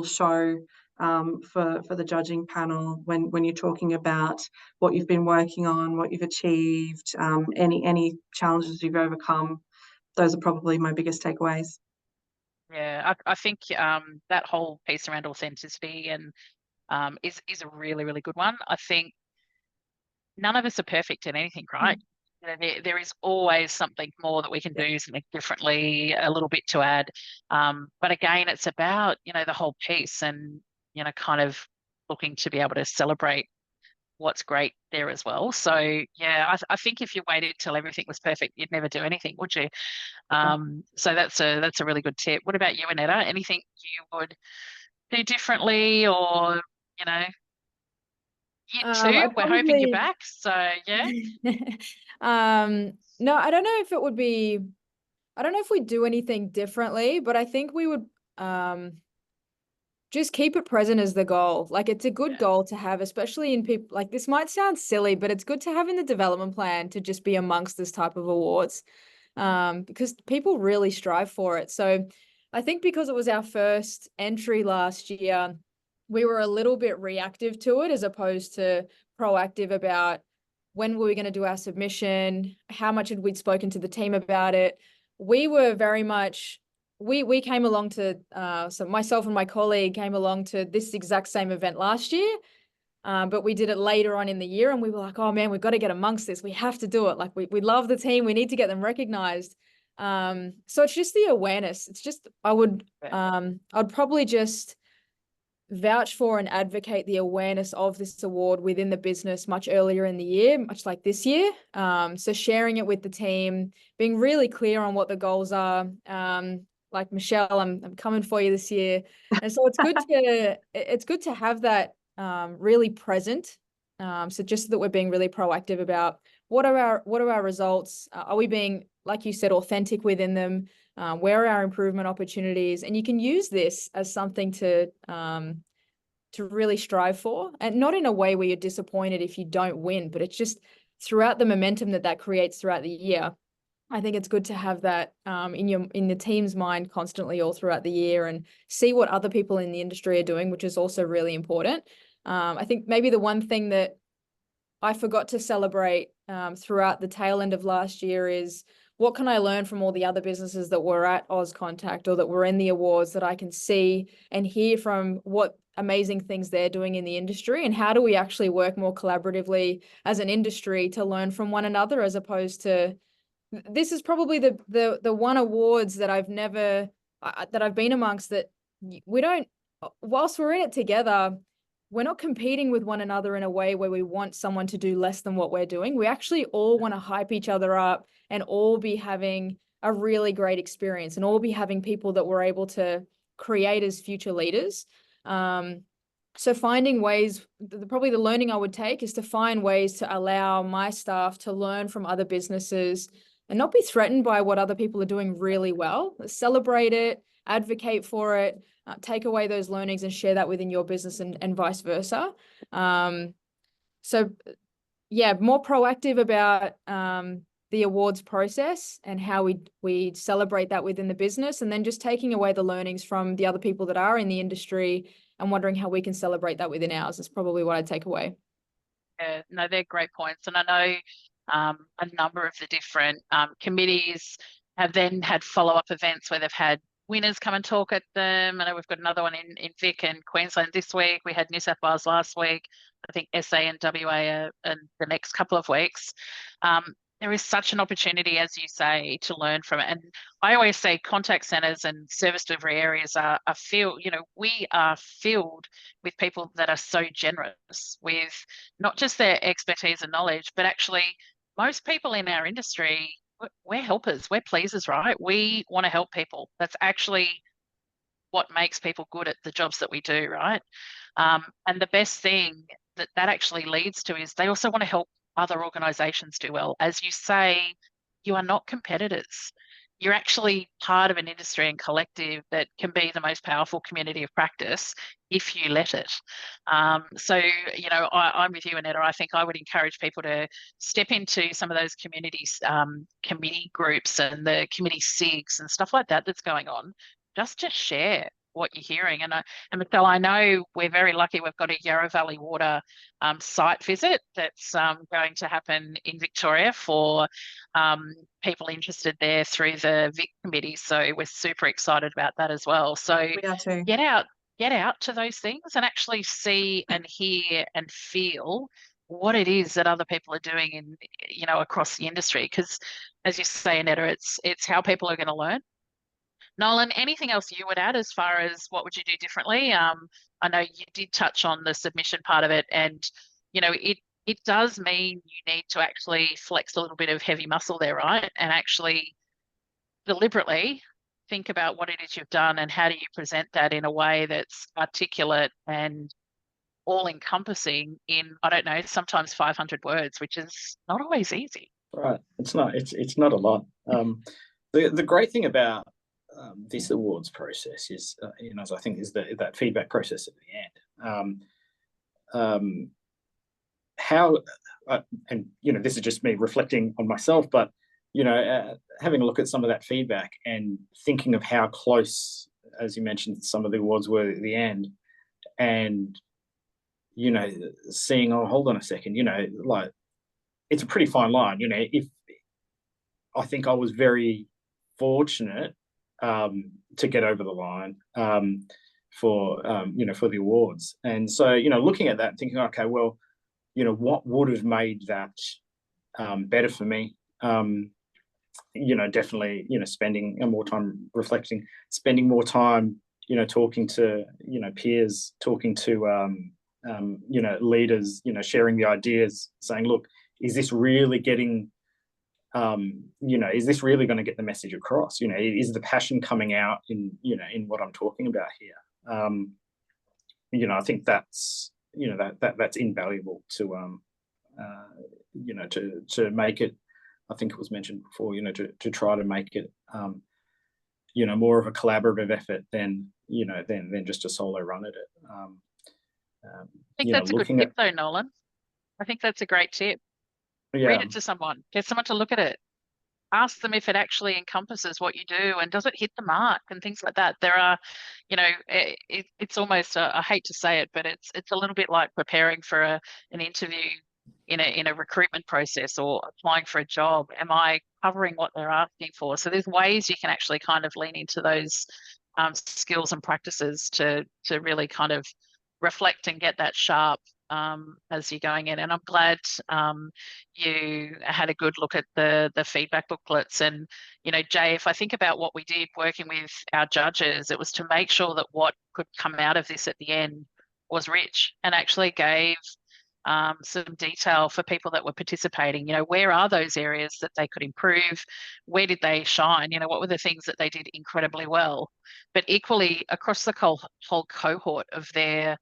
show for the judging panel when you're talking about what you've been working on, what you've achieved, any challenges you've overcome. Those are probably my biggest takeaways. Yeah, I think that whole piece around authenticity and is a really, really good one. I think none of us are perfect at anything, right? You know, there is always something more that we can do, something differently, a little bit to add. But again, it's about, you know, the whole piece and, you know, kind of looking to be able to celebrate what's great there as well. So yeah, I think if you waited till everything was perfect, you'd never do anything, would you? So that's a really good tip. What about you, Annetta? Anything you would do differently, or you know, you too? I'd We're hoping you're probably back. So yeah, no, I don't know if it would be, I don't know if we'd do anything differently, but I think we would just keep it present as the goal. Like, it's a good yeah, goal to have, especially in people, like, this might sound silly, but it's good to have in the development plan to just be amongst this type of awards, because people really strive for it. So I think because it was our first entry last year, we were a little bit reactive to it as opposed to proactive about when were we going to do our submission, how much had we spoken to the team about it. We were very much, we came along to, so myself and my colleague came along to this exact same event last year, but we did it later on in the year, and we were like, oh man, we've got to get amongst this. We have to do it. Like, we love the team. We need to get them recognized. So it's just the awareness. It's just, I'd probably just vouch for and advocate the awareness of this award within the business much earlier in the year, much like this year. So sharing it with the team, being really clear on what the goals are. Like, Michelle, I'm coming for you this year. And so it's good to have that really present. So just so that we're being really proactive about what are our results? Are we being, like you said, authentic within them? Where are our improvement opportunities? And you can use this as something to really strive for, and not in a way where you're disappointed if you don't win, but it's just throughout the momentum that creates throughout the year. I think it's good to have that in the team's mind constantly all throughout the year, and see what other people in the industry are doing, which is also really important. I think maybe the one thing that I forgot to celebrate throughout the tail end of last year is, what can I learn from all the other businesses that were at Auscontact or that were in the awards, that I can see and hear from what amazing things they're doing in the industry, and how do we actually work more collaboratively as an industry to learn from one another, as opposed to, this is probably the one awards that I've never that I've been amongst, that we don't, whilst we're in it together, we're not competing with one another in a way where we want someone to do less than what we're doing. We actually all want to hype each other up and all be having a really great experience, and all be having people that we're able to create as future leaders. So finding ways, probably the learning I would take is to find ways to allow my staff to learn from other businesses and not be threatened by what other people are doing really well. Celebrate it, advocate for it, take away those learnings and share that within your business, and vice versa. So yeah, more proactive about the awards process and how we celebrate that within the business, and then just taking away the learnings from the other people that are in the industry and wondering how we can celebrate that within ours is probably what I'd take away. yeah, no, they're great points, and I know a number of the different committees have then had follow-up events where they've had winners come and talk at them. I know we've got another one in Vic and Queensland this week. We had New South Wales last week. I think SA and WA are in the next couple of weeks. There is such an opportunity, as you say, to learn from it. And I always say contact centres and service delivery areas are filled, we are filled with people that are so generous with not just their expertise and knowledge, but actually most people in our industry, we're helpers, we're pleasers, right? We want to help people. That's actually what makes people good at the jobs that we do, right? And the best thing that actually leads to is they also want to help other organisations do well. As you say, you are not competitors. you're actually part of an industry and collective that can be the most powerful community of practice if you let it. So, you know, I'm with you, Annetta. I think I would encourage people to step into some of those communities, committee groups and the committee SIGs and stuff like that that's going on, just to share what you're hearing. And Michelle, I know we're very lucky. We've got a Yarra Valley Water site visit that's going to happen in Victoria for people interested there through the Vic committee. So we're super excited about that as well. So We are too. get out to those things and actually see and hear and feel what it is that other people are doing in, you know, across the industry. Because as you say, Annetta, it's how people are going to learn. Nolan, anything else you would add as far as what would you do differently? I know you did touch on the submission part of it, and you know it does mean you need to actually flex a little bit of heavy muscle there, right? And actually deliberately think about what it is you've done and how do you present that in a way that's articulate and all encompassing in, I don't know, sometimes 500 words, which is not always easy. Right. It's not a lot. The great thing about this awards process is, you know, as I think is that feedback process at the end. How, and you know, this is just me reflecting on myself, but you know, having a look at some of that feedback and thinking of how close, as you mentioned, some of the awards were at the end, and you know, seeing, oh, hold on a second, you know, like it's a pretty fine line, you know. If I think I was very fortunate to get over the line for you know, for the awards, and so you know, looking at that and thinking, okay, well, you know, what would have made that better for me? You know, definitely, you know, spending more time reflecting, spending more time, you know, talking to, you know, peers, talking to you know, leaders, you know, sharing the ideas, saying, look, is this really getting you know, is this really going to get the message across? You know, is the passion coming out in, you know, in what I'm talking about here? You know, I think that's, you know, that's invaluable to you know, to make it, I think it was mentioned before, you know, to try to make it you know, more of a collaborative effort than, you know, than just a solo run at it. I think you that's know, a good looking tip at, though, Nolan. I think that's a great tip. yeah, Read it to someone, get someone to look at it, ask them if it actually encompasses what you do and does it hit the mark and things like that. There are, you know, it's almost, I hate to say it, but it's a little bit like preparing for an interview in a recruitment process or applying for a job. Am I covering what they're asking for? So there's ways you can actually kind of lean into those skills and practices to really kind of reflect and get that sharp as you're going in. And I'm glad you had a good look at the feedback booklets. And, you know, Jay, if I think about what we did working with our judges, it was to make sure that what could come out of this at the end was rich and actually gave some detail for people that were participating. You know, where are those areas that they could improve? Where did they shine? You know, what were the things that they did incredibly well? But equally, across the whole cohort of their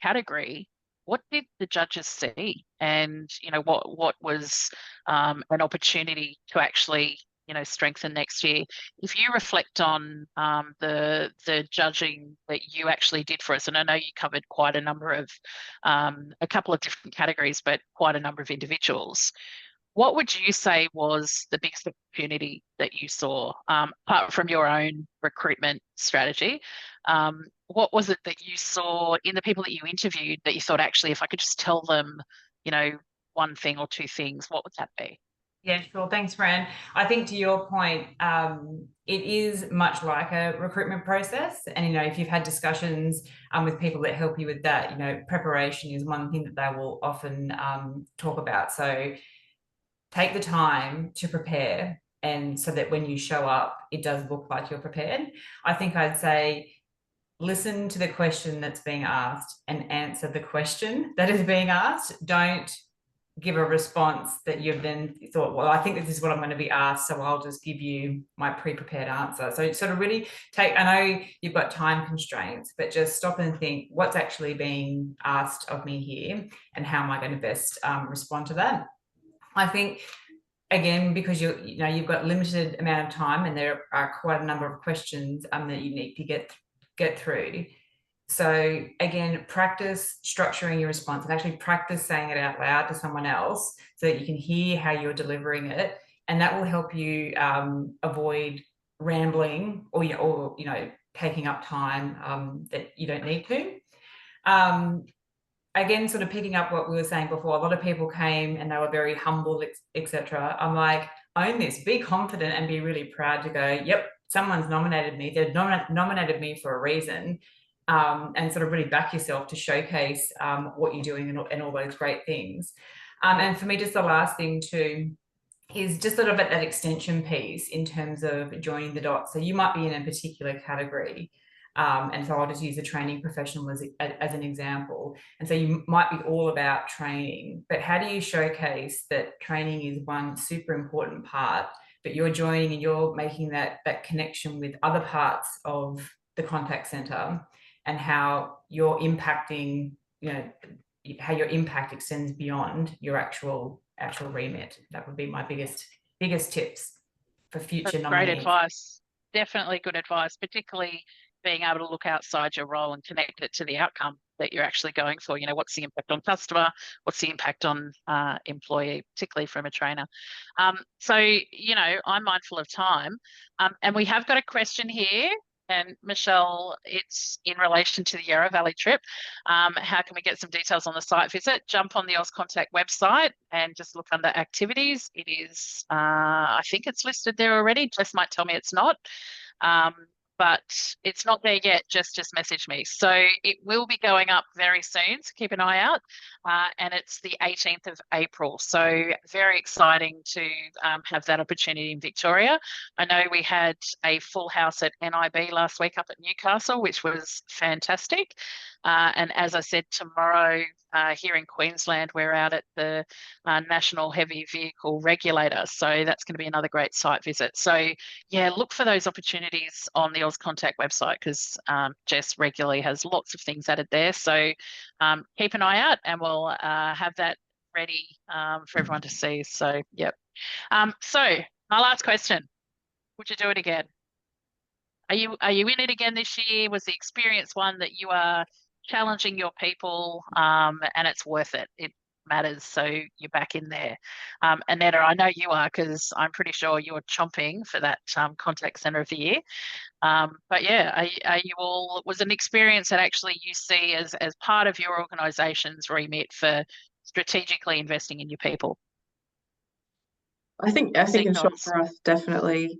category, what did the judges see? And, you know, what was an opportunity to actually, you know, strengthen next year? If you reflect on the judging that you actually did for us, and I know you covered quite a number of a couple of different categories, but quite a number of individuals. What would you say was the biggest opportunity that you saw, apart from your own recruitment strategy? What was it that you saw in the people that you interviewed that you thought, actually, if I could just tell them, you know, one thing or two things, what would that be? Yeah, sure. Thanks, Fran. I think to your point, it is much like a recruitment process. And, you know, if you've had discussions with people that help you with that, you know, preparation is one thing that they will often talk about. So take the time to prepare, and so that when you show up, it does look like you're prepared. I think I'd say listen to the question that's being asked and answer the question that is being asked. Don't give a response that you've then thought, well, I think this is what I'm going to be asked, so I'll just give you my pre-prepared answer. So sort of really take, I know you've got time constraints, but just stop and think, what's actually being asked of me here and how am I going to best respond to that? I think again, because you've got limited amount of time and there are quite a number of questions that you need to get through. So again, practice structuring your response and actually practice saying it out loud to someone else so that you can hear how you're delivering it, and that will help you avoid rambling or taking up time that you don't need to. Again, sort of picking up what we were saying before, a lot of people came and they were very humble, etc. I'm like, own this, be confident and be really proud to go, yep, someone's nominated me. They've nominated me for a reason. And sort of really back yourself to showcase what you're doing and all those great things. And for me, just the last thing too is just sort of at that extension piece in terms of joining the dots. So you might be in a particular category. And so I'll just use the training professional as an example. And so you might be all about training, but how do you showcase that training is one super important part, but you're joining and you're making that connection with other parts of the contact center and how you're impacting, how your impact extends beyond your actual remit. That would be my biggest tips for future nominees. Great advice. Definitely good advice, particularly being able to look outside your role and connect it to the outcome that you're actually going for. What's the impact on customer? What's the impact on employee, particularly from a trainer? So, I'm mindful of time. And we have got a question here. And Michelle, it's in relation to the Yarra Valley trip. How can we get some details on the site visit? Jump on the Auscontact website and just look under activities. It is, I think it's listed there already. Jess might tell me it's not. But it's not there yet, just message me. So it will be going up very soon, so keep an eye out. And it's the 18th of April. So very exciting to have that opportunity in Victoria. I know we had a full house at NIB last week up at Newcastle, which was fantastic. And as I said, tomorrow here in Queensland, we're out at the National Heavy Vehicle Regulator. So that's going to be another great site visit. So yeah, look for those opportunities on the Auscontact website because Jess regularly has lots of things added there. So keep an eye out and we'll have that ready for everyone to see. So, yep. So my last question, would you do it again? Are you in it again this year? Was the experience one that you are challenging your people and it's worth it? It matters, so you're back in there. Annetta, I know you are because I'm pretty sure you're chomping for that contact center of the year. But yeah, are you all, was an experience that actually you see as part of your organisation's remit for strategically investing in your people? I think in short for us, definitely.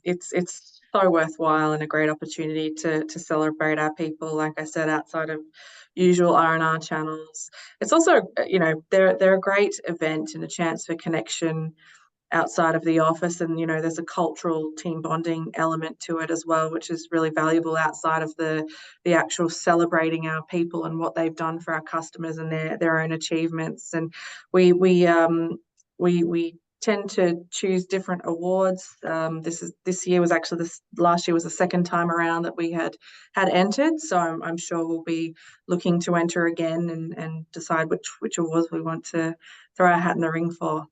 It's so worthwhile and a great opportunity to celebrate our people, like I said, outside of usual R&R channels. It's also, they're a great event and a chance for connection outside of the office, and there's a cultural team bonding element to it as well, which is really valuable outside of the actual celebrating our people and what they've done for our customers and their own achievements. And we tend to choose different awards. This year was actually last year was the second time around that we had entered, so I'm sure we'll be looking to enter again and decide which awards we want to throw our hat in the ring for.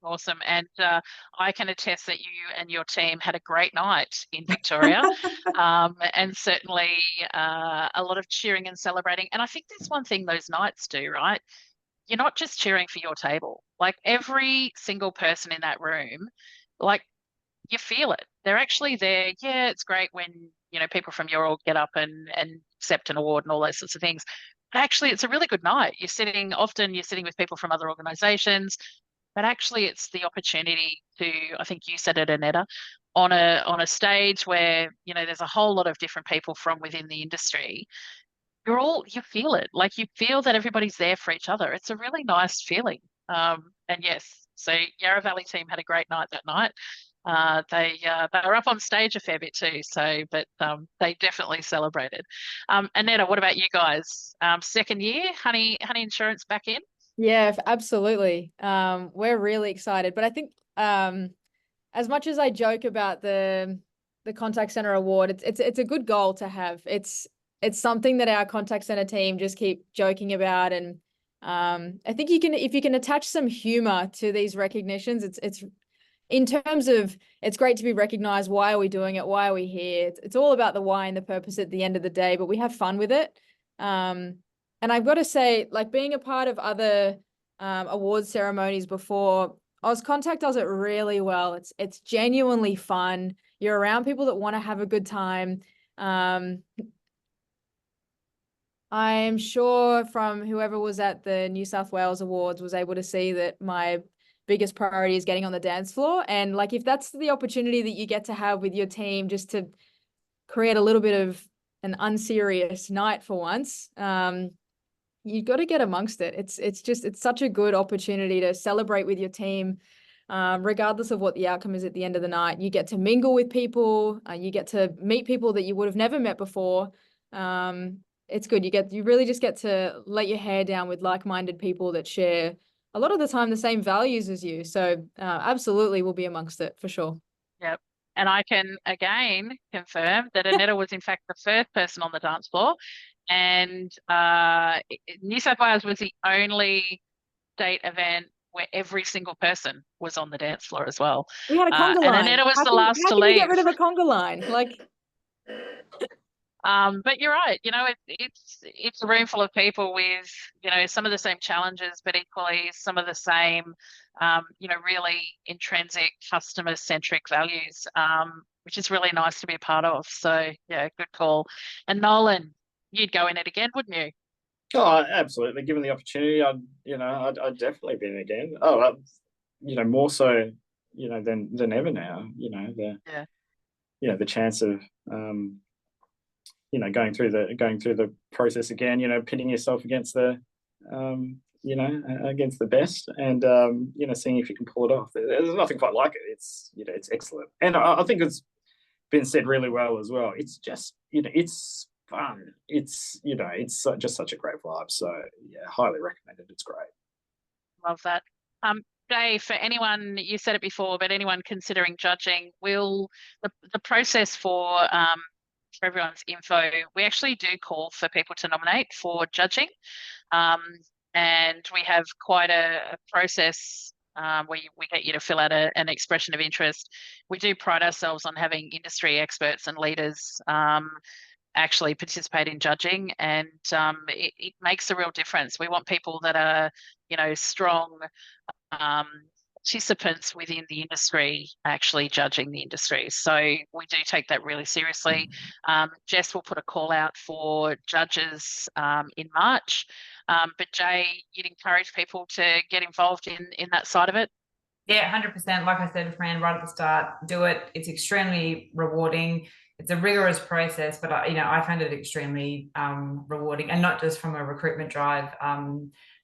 Awesome. And I can attest that you and your team had a great night in Victoria and certainly a lot of cheering and celebrating. And I think that's one thing those nights do, right? You're not just cheering for your table. Like every single person in that room, like you feel it. They're actually there. Yeah, it's great when, people from your org get up and accept an award and all those sorts of things. But actually, it's a really good night. You're sitting with people from other organisations. But actually, it's the opportunity to, I think you said it, Annetta, on a stage where, there's a whole lot of different people from within the industry. You feel it. Like you feel that everybody's there for each other. It's a really nice feeling. And yes, so Yarra Valley team had a great night that night. They were up on stage a fair bit too. So, but they definitely celebrated. Annetta, what about you guys? Second year, Honey Insurance back in? Yeah, absolutely. We're really excited, but I think as much as I joke about the contact center award, it's a good goal to have. It's something that our contact center team just keep joking about and I think if you can attach some humor to these recognitions, it's in terms of, it's great to be recognized. Why are we doing it? Why are we here? It's all about the why and the purpose at the end of the day, but we have fun with it. And I've got to say, like, being a part of other awards ceremonies before, Auscontact does it really well. It's genuinely fun. You're around people that want to have a good time. I'm sure from whoever was at the New South Wales Awards was able to see that my biggest priority is getting on the dance floor. And like, if that's the opportunity that you get to have with your team, just to create a little bit of an unserious night for once, you've got to get amongst it. It's such a good opportunity to celebrate with your team, regardless of what the outcome is at the end of the night. You get to mingle with people, you get to meet people that you would have never met before. It's good. You really just get to let your hair down with like-minded people that share a lot of the time the same values as you. So absolutely we'll be amongst it for sure. Yep. And I can again confirm that Anetta was in fact the first person on the dance floor, and New South Wales was the only state event where every single person was on the dance floor as well. We had a conga And line. Anetta was the last how to can you leave. get rid of a conga line? Like, but you're right. You know, it's a room full of people with, you know, some of the same challenges, but equally some of the same, you know, really intrinsic customer-centric values, which is really nice to be a part of. So yeah, good call. And Nolan, you'd go in it again, wouldn't you? Oh, absolutely. Given the opportunity, I'd definitely be in again. Oh, you know, more so, you know, than ever now. You know, the chance of you know, going through the process again. You know, pitting yourself against the you know, against the best, and you know, seeing if you can pull it off. There's nothing quite like it. It's, you know, it's excellent, and I think it's been said really well as well. It's just, you know, it's fun. It's, you know, it's just such a great vibe. So yeah, highly recommended. It's great. Love that. Jay, for anyone, you said it before, but anyone considering judging, the process for everyone's info, we actually do call for people to nominate for judging. And we have quite a process where we get you to fill out an expression of interest. We do pride ourselves on having industry experts and leaders actually participate in judging, and it makes a real difference. We want people that are, you know, strong participants within the industry actually judging the industry. So we do take that really seriously. Jess will put a call out for judges in March. But Jay, you'd encourage people to get involved in that side of it? Yeah, 100%. Like I said, Fran, right at the start, do it. It's extremely rewarding. It's a rigorous process, but you know, I find it extremely rewarding, and not just from a recruitment drive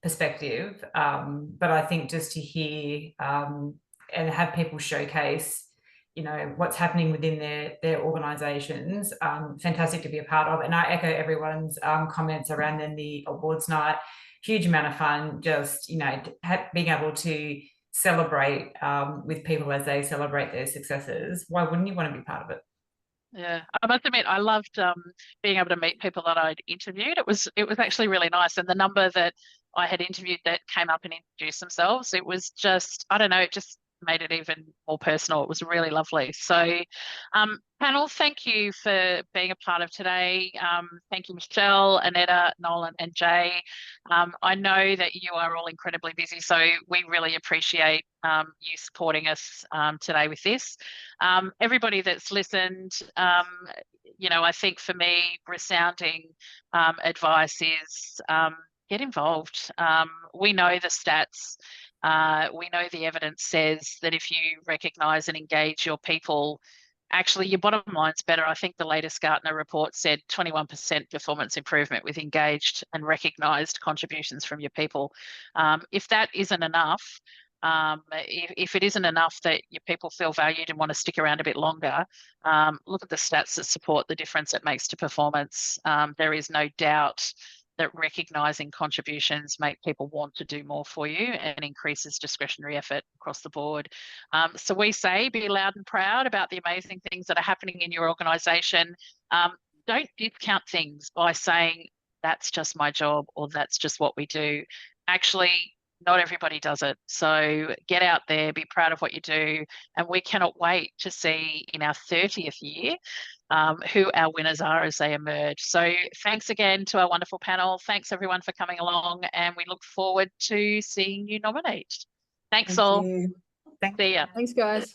perspective, but I think just to hear and have people showcase, you know, what's happening within their organisations. Fantastic to be a part of, and I echo everyone's comments around then the awards night. Huge amount of fun. Just, you know, being able to celebrate with people as they celebrate their successes. Why wouldn't you want to be part of it? Yeah, I must admit, I loved being able to meet people that I'd interviewed. It was actually really nice, and the number that I had interviewed that came up and introduced themselves, it was just, I don't know, it just made it even more personal. It was really lovely. So, panel, thank you for being a part of today. Thank you, Michelle, Anetta, Nolan, and Jay. I know that you are all incredibly busy, so we really appreciate you supporting us today with this. Everybody that's listened, you know, I think for me, resounding advice is get involved. We know the stats. We know the evidence says that if you recognise and engage your people, actually your bottom line's better. I think the latest Gartner report said 21% performance improvement with engaged and recognised contributions from your people. If that isn't enough, if it isn't enough that your people feel valued and want to stick around a bit longer, look at the stats that support the difference it makes to performance. There is no doubt that recognising contributions make people want to do more for you and increases discretionary effort across the board. So we say be loud and proud about the amazing things that are happening in your organisation. Don't discount things by saying that's just my job or that's just what we do. actually not everybody does it. So get out there, be proud of what you do, and we cannot wait to see in our 30th year who our winners are as they emerge. So thanks again to our wonderful panel. Thanks everyone for coming along, and we look forward to seeing you nominate. Thanks Thank all. you. Thank See ya. Thanks, guys.